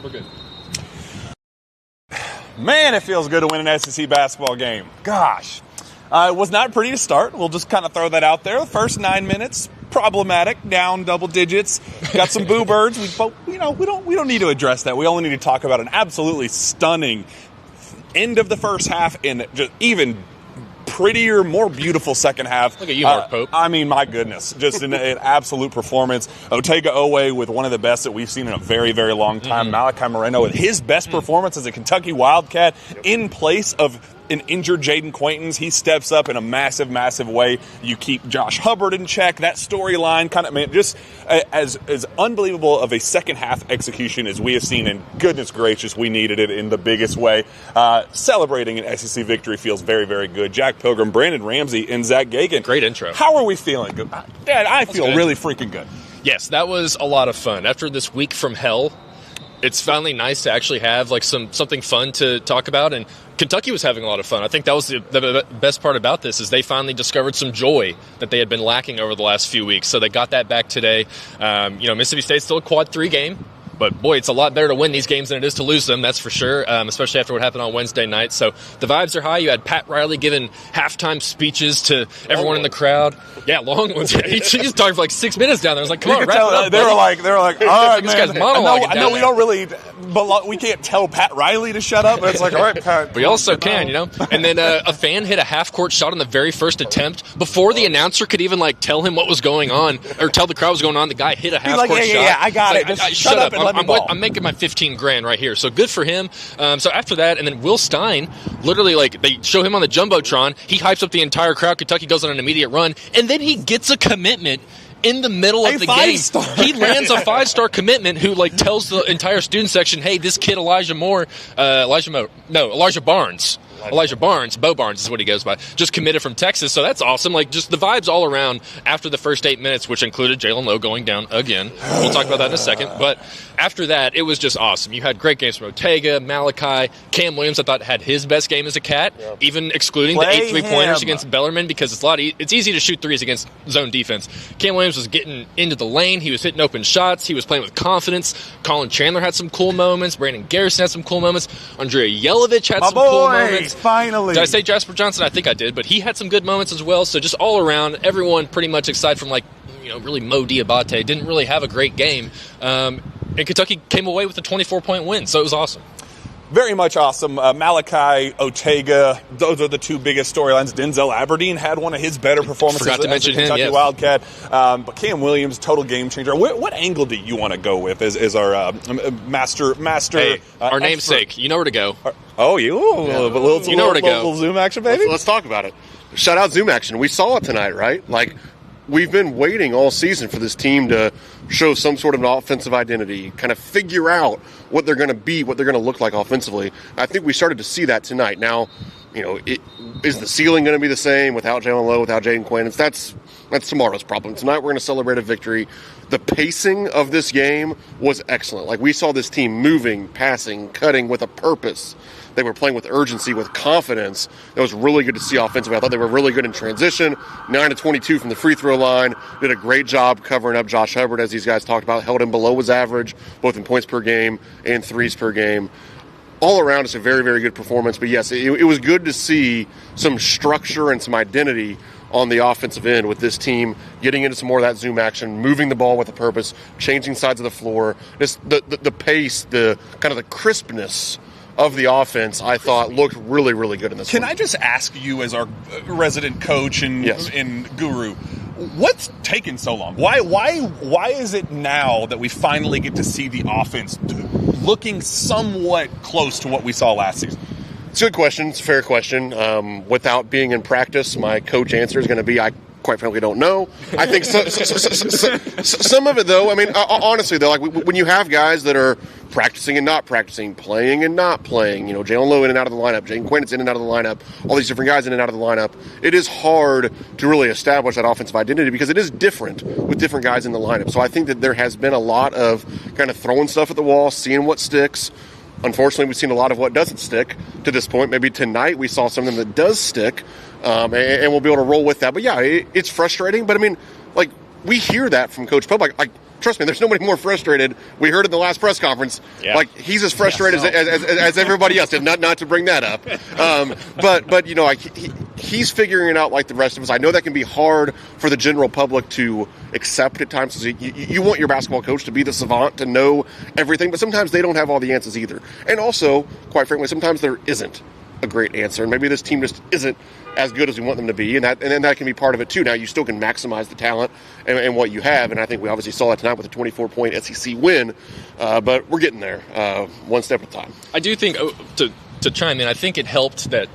We're good. Man, it feels good to win an SEC basketball game. Gosh. It was not pretty to start. We'll just kind of throw that out there. The first 9 minutes, problematic, down double digits. Got some boo birds. We don't need to address that. We only need to talk about an absolutely stunning end of the first half and just even prettier, more beautiful second half. Look at you, Mark Pope. I mean, my goodness. Just an absolute performance. Otega-Oweh with one of the best that we've seen in a very, very long time. Malachi Moreno with his best performance as a Kentucky Wildcat in place of an injured Jaden Quaintance. He steps up in a massive, massive way. You keep Josh Hubbard in check. That storyline kind of, man, just as unbelievable of a second half execution as we have seen, and goodness gracious, we needed it in the biggest way. Celebrating an SEC victory feels very, very good. Jack Pilgrim, Brandon Ramsey, and Zack Geoghegan. Great intro. How are we feeling? Dad, I feel really freaking good. Yes, that was a lot of fun. After this week from hell, it's finally nice to actually have like something fun to talk about, and Kentucky was having a lot of fun. I think that was the best part about this is they finally discovered some joy that they had been lacking over the last few weeks. So they got that back today. Mississippi State's still a quad 3 game. But, boy, it's a lot better to win these games than it is to lose them, that's for sure, especially after what happened on Wednesday night. So the vibes are high. You had Pat Riley giving halftime speeches to everyone in the crowd. Yeah, long ones. He just talked for like 6 minutes down there. I was like, come on, wrap it up. They were like, all right, this man. guy's monologuing I know we don't really, but we can't tell Pat Riley to shut up. But it's like, all right, Pat. We also can, you know. And then a fan hit a half-court shot on the very first attempt. Before the announcer could even, like, tell him what was going on or tell the crowd what was going on, the guy hit a half-court shot. Yeah, I got it. Just shut up and let me ball. I'm making my $15,000 right here. So good for him. So after that, and then Will Stein, literally, like, they show him on the Jumbotron. He hypes up the entire crowd. Kentucky goes on an immediate run. And then he gets a commitment in the middle of the game. He lands a 5-star commitment who, like, tells the entire student section, hey, this kid Elijah Barnes, Bo Barnes is what he goes by, just committed from Texas, so that's awesome. Like, just the vibes all around after the first 8 minutes, which included Jalen Lowe going down again. We'll talk about that in a second, but after that, it was just awesome. You had great games from Otega, Malachi, Cam Williams, I thought had his best game as a Cat, even excluding the 8 3-pointers against Bellarmine, because it's easy to shoot threes against zone defense. Cam Williams was getting into the lane, he was hitting open shots, he was playing with confidence. Colin Chandler had some cool moments, Brandon Garrison had some cool moments, Andrea Yelovich had some cool moments. Finally. Did I say Jasper Johnson? I think I did, but he had some good moments as well. So just all around, everyone pretty much, aside from really Mo Diabate, didn't really have a great game. And Kentucky came away with a 24-point win, so it was awesome. Very much awesome. Malachi, Otega, those are the two biggest storylines. Denzel Aberdeen had one of his better performances as a Kentucky Wildcat. But Cam Williams, total game changer. What angle do you want to go with as our master? Hey, our namesake. You know where to go. You know where to go. Little Zoom action, baby. Let's talk about it. Shout out Zoom action. We saw it tonight, right? Like, we've been waiting all season for this team to show some sort of an offensive identity, kind of figure out what they're going to be, what they're going to look like offensively. I think we started to see that tonight. Now, is the ceiling going to be the same without Jalen Lowe, without Jaden Quaintance? That's tomorrow's problem. Tonight we're going to celebrate a victory. The pacing of this game was excellent. Like, we saw this team moving, passing, cutting with a purpose. They were playing with urgency, with confidence. It was really good to see offensively. I thought they were really good in transition. 9-22 from the free throw line. Did a great job covering up Josh Hubbard, as these guys talked about. Held him below his average, both in points per game and threes per game. All around, it's a very, very good performance. But, yes, it was good to see some structure and some identity on the offensive end with this team getting into some more of that zoom action, moving the ball with a purpose, changing sides of the floor. Just the pace, the kind of the crispness of the offense, I thought, looked really, really good in this Can one. I just ask you, as our resident coach and guru, what's taken so long? Why is it now that we finally get to see the offense looking somewhat close to what we saw last season? It's a good question. It's a fair question. Without being in practice, my coach answer is going to be, I quite frankly don't know. I think some of it, though, I mean, honestly, though, like when you have guys that are practicing and not practicing, playing and not playing, Jalen Lowe in and out of the lineup, Jaden Quaintance in and out of the lineup, all these different guys in and out of the lineup, it is hard to really establish that offensive identity because it is different with different guys in the lineup. So I think that there has been a lot of kind of throwing stuff at the wall, seeing what sticks. Unfortunately, we've seen a lot of what doesn't stick to this point. Maybe tonight we saw something that does stick, and we'll be able to roll with that. But, yeah, it's frustrating. But, I mean, like, we hear that from Coach Pope. Like trust me, there's nobody more frustrated. We heard in the last press conference, like he's as frustrated as everybody else. Not to bring that up, but you know, like he's figuring it out like the rest of us. I know that can be hard for the general public to accept at times. You want your basketball coach to be the savant, to know everything, but sometimes they don't have all the answers either. And also, quite frankly, sometimes there isn't a great answer, and maybe this team just isn't as good as we want them to be, and then that can be part of it too. Now, you still can maximize the talent and what you have, and I think we obviously saw that tonight with a 24-point SEC win, but we're getting there one step at a time. I do think, to chime in, I think it helped that,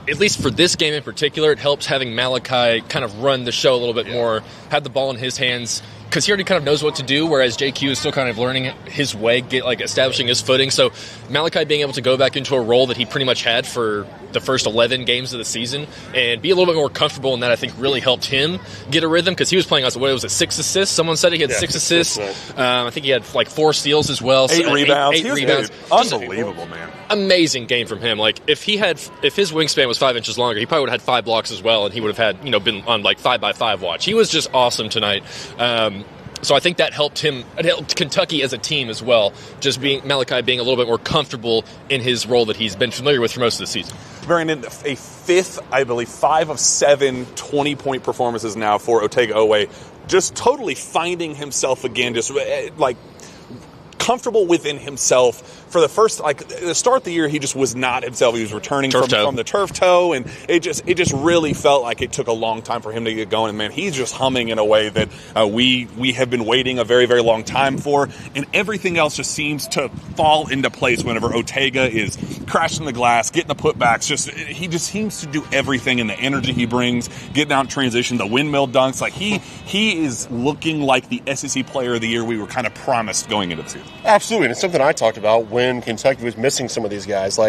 at least for this game in particular, it helps having Malachi kind of run the show a little bit more, have the ball in his hands, because he already kind of knows what to do, whereas JQ is still kind of learning his way, establishing his footing. So Malachi being able to go back into a role that he pretty much had for the first 11 games of the season and be a little bit more comfortable in that, I think really helped him get a rhythm, because he was playing us, what was it, 6 assists? Someone said he had 6 assists. Right. I think he had like 4 steals as well. 8 rebounds. 8 rebounds. Unbelievable, man. Amazing game from him. Like if his wingspan was 5 inches longer, he probably would have had 5 blocks as well, and he would have had, been on like 5x5 watch. He was just awesome tonight. So I think that helped him. It helped Kentucky as a team as well, just Malachi being a little bit more comfortable in his role that he's been familiar with for most of the season. Brandon, a fifth, I believe, 5 of 7 20-point performances now for Otega-Oweh, just totally finding himself again, just like comfortable within himself. For the first, the start of the year, he just was not himself. He was returning from the turf toe, and it just really felt like it took a long time for him to get going. And man, he's just humming in a way that we have been waiting a very, very long time for, and everything else just seems to fall into place whenever Otega is crashing the glass, getting the putbacks. He just seems to do everything, and the energy he brings, getting out in transition, the windmill dunks. Like he is looking like the SEC Player of the Year we were kind of promised going into the season. Absolutely, and it's something I talked about when Kentucky was missing some of these guys.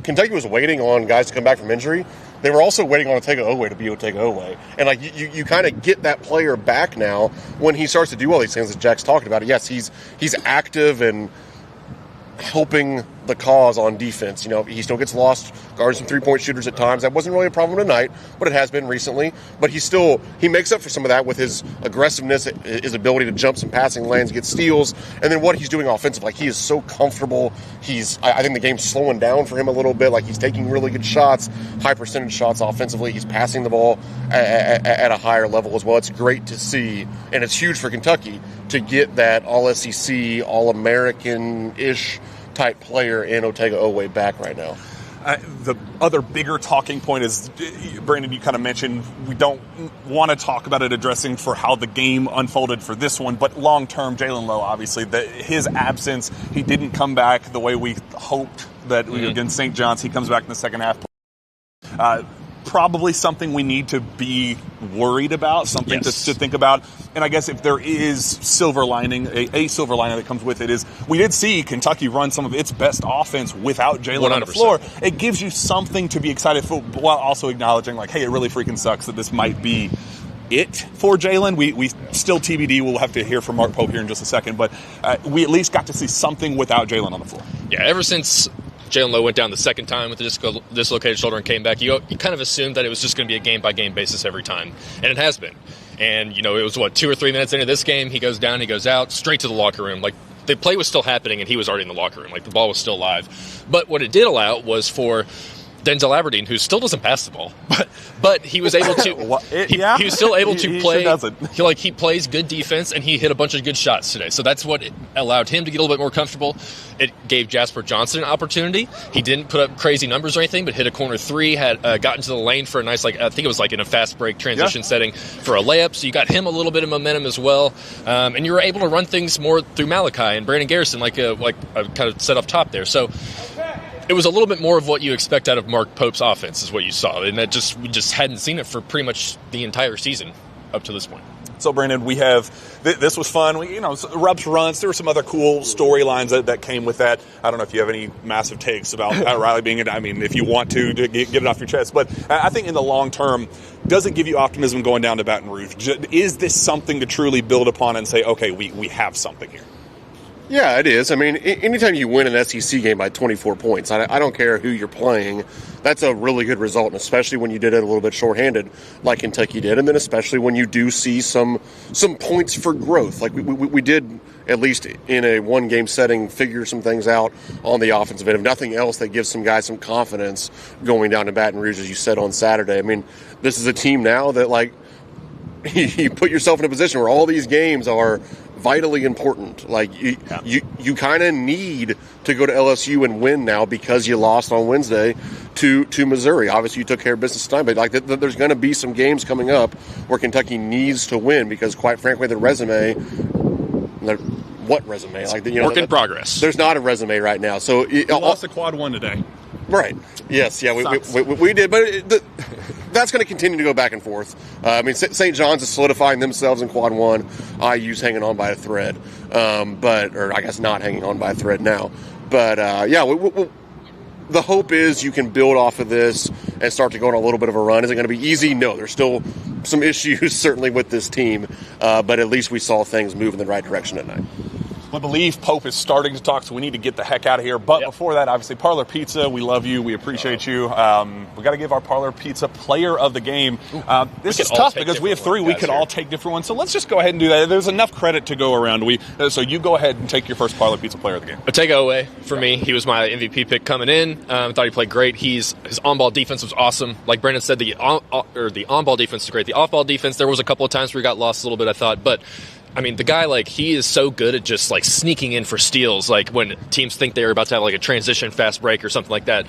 Kentucky was waiting on guys to come back from injury. They were also waiting on Otega-Oweh to be Otega-Oweh. And you kind of get that player back now when he starts to do all these things that Jack's talking about. Yes, he's active and helping the cause on defense. He still gets lost guarding some three-point shooters at times. That wasn't really a problem tonight, but it has been recently. But he makes up for some of that with his aggressiveness, his ability to jump some passing lanes, get steals, and then what he's doing offensively. He is so comfortable. I think the game's slowing down for him a little bit. He's taking really good shots, high percentage shots offensively. He's passing the ball at a higher level as well. It's great to see, and it's huge for Kentucky to get that all-SEC, all-American-ish type player in Otega-Oweh back right now. The other bigger talking point is, Brandon, you kind of mentioned we don't want to talk about it addressing for how the game unfolded for this one, but long-term, Jalen Lowe, obviously, his absence, he didn't come back the way we hoped that against St. John's. He comes back in the second half. Probably something we need to be worried about, something to think about. And I guess if there is silver lining, a silver lining that comes with it is we did see Kentucky run some of its best offense without Jalen on the floor. It gives you something to be excited for, while also acknowledging, hey, it really freaking sucks that this might be it for Jalen. We still TBD. We'll have to hear from Mark Pope here in just a second, but we at least got to see something without Jalen on the floor. Yeah, ever since Jalen Lowe went down the second time with the dislocated shoulder and came back, you kind of assumed that it was just going to be a game-by-game basis every time, and it has been. And, it was, 2 or 3 minutes into this game, he goes down, he goes out, straight to the locker room. The play was still happening, and he was already in the locker room. The ball was still live. But what it did allow was for Denzel Aberdeen, who still doesn't pass the ball, but he was able to. He was still able to play. Sure he plays good defense, and he hit a bunch of good shots today. So that's what allowed him to get a little bit more comfortable. It gave Jasper Johnson an opportunity. He didn't put up crazy numbers or anything, but hit a corner three. Had got into the lane for a nice, I think it was in a fast break transition setting for a layup. So you got him a little bit of momentum as well, and you were able to run things more through Malachi and Brandon Garrison, like I kind of set up top there. So it was a little bit more of what you expect out of Mark Pope's offense is what you saw. And we just hadn't seen it for pretty much the entire season up to this point. So, Brandon, we have this was fun. Rups runs. There were some other cool storylines that came with that. I don't know if you have any massive takes about Riley being it. I mean, if you want to get it off your chest. But I think in the long term, does it give you optimism going down to Baton Rouge? Is this something to truly build upon and say, okay, we have something here? Yeah, it is. I mean, anytime you win an SEC game by 24 points, I don't care who you're playing, that's a really good result, and especially when you did it a little bit shorthanded like Kentucky did, and then especially when you do see some points for growth. Like we did, at least in a one-game setting, figure some things out on the offensive end. If nothing else, that gives some guys some confidence going down to Baton Rouge, as you said on Saturday. I mean, this is a team now that, like, you put yourself in a position where all these games are vitally important. Like, you kind of need to go to LSU and win now because you lost on Wednesday to Missouri. Obviously, you took care of business tonight, but like there's going to be some games coming up where Kentucky needs to win because, quite frankly, the resume. What resume? Like, work in progress. There's not a resume right now. So you lost the quad one today. Right. Yes. Yeah. We did, but that's going to continue to go back and forth. I mean, St. John's is solidifying themselves in quad one. IU's hanging on by a thread, or I guess not hanging on by a thread now. But the hope is you can build off of this and start to go on a little bit of a run. Is it going to be easy? No. There's still some issues certainly with this team, but at least we saw things move in the right direction tonight. I believe Pope is starting to talk, so we need to get the heck out of here. But before that, obviously, Parlor Pizza, we love you. We appreciate you. We got to give our Parlor Pizza player of the game. This is tough because we have three. We could all take different ones. So let's just go ahead and do that. There's enough credit to go around. So you go ahead and take your first Parlor Pizza player of the game. Otega Owe for me. He was my MVP pick coming in. Thought he played great. His on-ball defense was awesome. Like Brandon said, the on-ball defense is great. The off-ball defense, there was a couple of times where he got lost a little bit, I thought. But I mean, the guy, like, he is so good at just, like, sneaking in for steals, like, when teams think they're about to have, like, a transition fast break or something like that,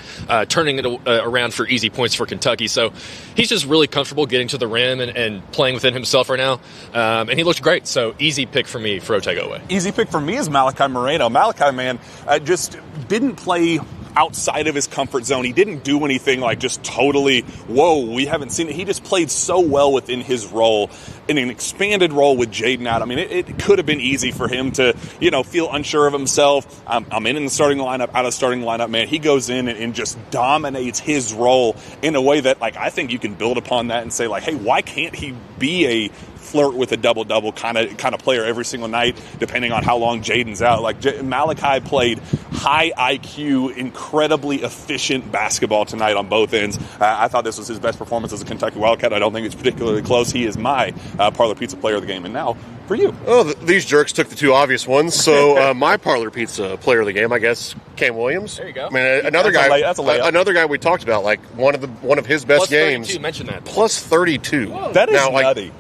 turning it around for easy points for Kentucky. So he's just really comfortable getting to the rim and playing within himself right now. And he looked great. So easy pick for me for Otega Owe. Easy pick for me is Malachi Moreno. Malachi, man, just didn't play outside of his comfort zone. He didn't do anything like just totally, whoa, we haven't seen it. He just played so well within his role, in an expanded role with Jaden out. I mean, it could have been easy for him to, feel unsure of himself. I'm in the starting lineup, out of the starting lineup, man. He goes in and just dominates his role in a way that, like, I think you can build upon that and say, like, hey, why can't he be a flirt with a double-double kind of player every single night, depending on how long Jaden's out? Like, Malachi played high IQ, incredibly efficient basketball tonight on both ends. I thought this was his best performance as a Kentucky Wildcat. I don't think it's particularly close. He is my Parlor Pizza player of the game. And now, for you. Oh, these jerks took the two obvious ones. So my Parlor Pizza player of the game, I guess, Cam Williams. There you go. I mean, another guy we talked about, like one of his best games. You mentioned that. Plus 32. Whoa, that is now, nutty.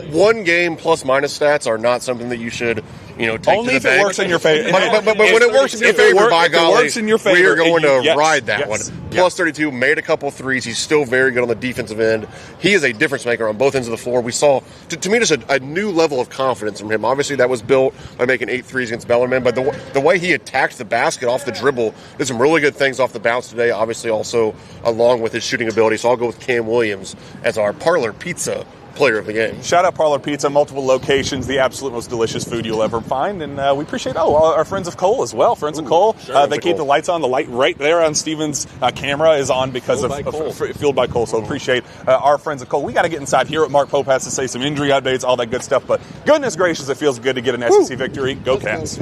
One game plus minus stats are not something that you should, take only to the if bank. It works in your favor. But when it works in your favor, by golly, works in your favor, we are going to ride that yes, one. Yes. Plus 32, made a couple threes. He's still very good on the defensive end. He is a difference maker on both ends of the floor. We saw, to me, just a new level of confidence from him. Obviously, that was built by making 8 threes against Bellarmine, but the way he attacked the basket off the dribble, did some really good things off the bounce today, obviously also along with his shooting ability. So I'll go with Cam Williams as our Parlor Pizza player of the game. Shout out Parlor Pizza, multiple locations, the absolute most delicious food you'll ever find. And we appreciate our friends of Cole as well. Friends of Cole. Sure, they keep the lights on. The light right there on Steven's camera is on because Fueled by Cole. So appreciate our friends of Cole. We got to get inside here. What Mark Pope has to say, some injury updates, all that good stuff. But goodness gracious, it feels good to get an SEC victory. Go Cats.